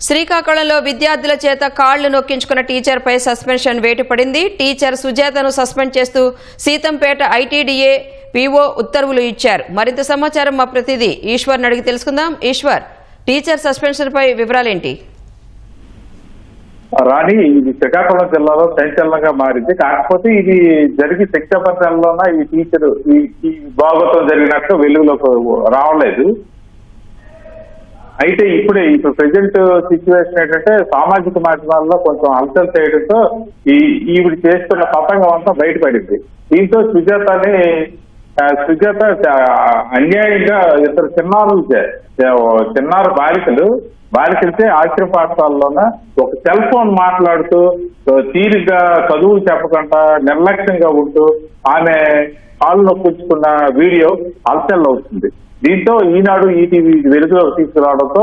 శ్రీకాకుళంలో విద్యార్థుల చేత కాళ్లు నొక్కించుకున్న టీచర్పై సస్పెన్షన్ వేటు పడింది. టీచర్ సుజాతను సస్పెండ్ చేస్తూ సీతంపేట ఐటీడీఏ పీఓ ఉత్తర్వులు ఇచ్చారు. మరింత సమాచారం మా ప్రతినిధి ఈశ్వర్ అడిగి తెలుసుకుందాం. ఈశ్వర్, టీచర్ సస్పెన్షన్ పై వివరాలేంటి? రాణి, ఇది శ్రీకాకుళం జిల్లాలో సంచలనంగా మారింది. కాకపోతే ఇది జరిగి శిక్షాపత్రంలోన ఈ టీచర్ ఈ భాగవతం జరిగినట్టు వెలుగులోకి రావలేదు. అయితే ఇప్పుడు ప్రెసెంట్ సిచ్యువేషన్ ఏంటంటే సామాజిక మాధ్యమాల్లో కొంచెం అలసలు చేయడంతో ఈవిడ చేస్తున్న పతంగం అంతా బయటపడింది. దీంతో సుజాత అన్యాయంగా ఇద్దరు చిన్నారు బాలికలతో ఆశ్రమ పాఠశాలలోన ఒక సెల్ ఫోన్ మాట్లాడుతూ తీరిగ్గా చదువులు చెప్పకుండా నిర్లక్ష్యంగా ఉంటూ ఆమె కాళ్ళు నొప్పించుకున్న వీడియో అలసల్ అవుతుంది. దీంతో ఈనాడు ఈటీవీ వెలుగులోకి తీసుకురావడంతో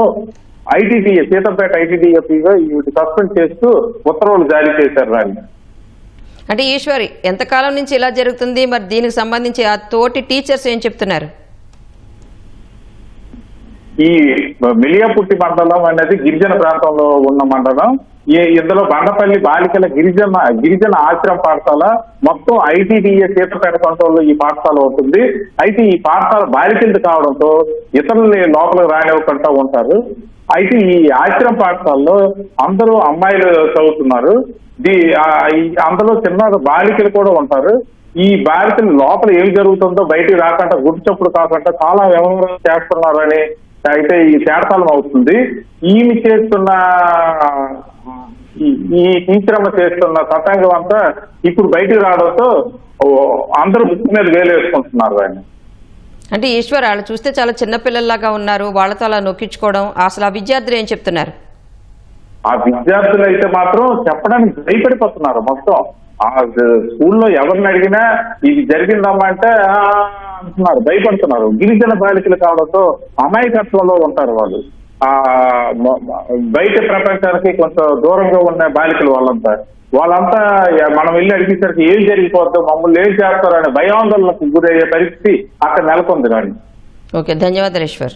సీతంపేట ఐటీడీఏపీగా వీటిని సస్పెండ్ చేస్తూ ఉత్తర్వులు జారీ చేశారు. రాని అంటే ఈశ్వరి, ఎంతకాలం నుంచి ఇలా జరుగుతుంది? మరి దీనికి సంబంధించి ఆ తోటి టీచర్స్ ఏం చెప్తున్నారు? ఈ మిలియాపుట్టి మండలం అనేది గిరిజన ప్రాంతంలో ఉన్న మండలం. ఇందులో బండపల్లి బాలికల గిరిజన ఆశ్రమ పాఠశాల మొత్తం ఐటీడీఏ సీతంపేట కంట్రోల్లో ఈ పాఠశాల ఉంటుంది. అయితే ఈ పాఠశాల బాలికలది కావడంతో ఇతరులని లోపలికి రానివ్వకుండా ఉంటారు. అయితే ఈ ఆశ్రమ పాఠశాలలో అందరూ అమ్మాయిలు చదువుతున్నారు. అందులో చిన్న బాలికలు కూడా ఉంటారు. ఈ బాలికలు లోపల ఏం జరుగుతుందో బయటికి రాకుండా గుర్తుచప్పుడు కాకుండా చాలా వ్యవహారం చేస్తున్నారు అని అయితే ఈ తేటతలం అవుతుంది. ఈమె చేస్తున్న ఈ టీచరమ్మ చేస్తున్న తతంగం అంతా ఇప్పుడు బయటికి రావడంతో అందరూ ముక్కు మీద వేలు వేసుకుంటున్నారు. ఆయన అంటే ఈశ్వర్, వాళ్ళు చూస్తే చాలా చిన్నపిల్లల్లాగా ఉన్నారు. వాళ్ళతో అలా నొక్కించుకోవడం, అసలు ఆ విద్యార్థులు ఏం చెప్తున్నారు? ఆ విద్యార్థులు అయితే మాత్రం చెప్పడానికి భయపడిపోతున్నారు. మొత్తం ఆ స్కూల్లో ఎవరిని అడిగినా ఇది జరిగిందమ్మా అంటే అంటున్నారు, భయపడుతున్నారు. గిరిజన బాలికలు కావడంతో అమాయకత్వంలో ఉంటారు వాళ్ళు. బయట ప్రపంచానికి కొంచెం దూరంగా ఉన్న బాలికలు వాళ్ళంతా మనం వెళ్ళి అడిగేసరికి ఏం జరిగిపోద్దు, మమ్మల్ని ఏం చేస్తారు అనే భయాందోళనకు గురయ్యే పరిస్థితి అక్కడ నెలకొంది. కానీ ఓకే, ధన్యవాదాలు ఈశ్వర్.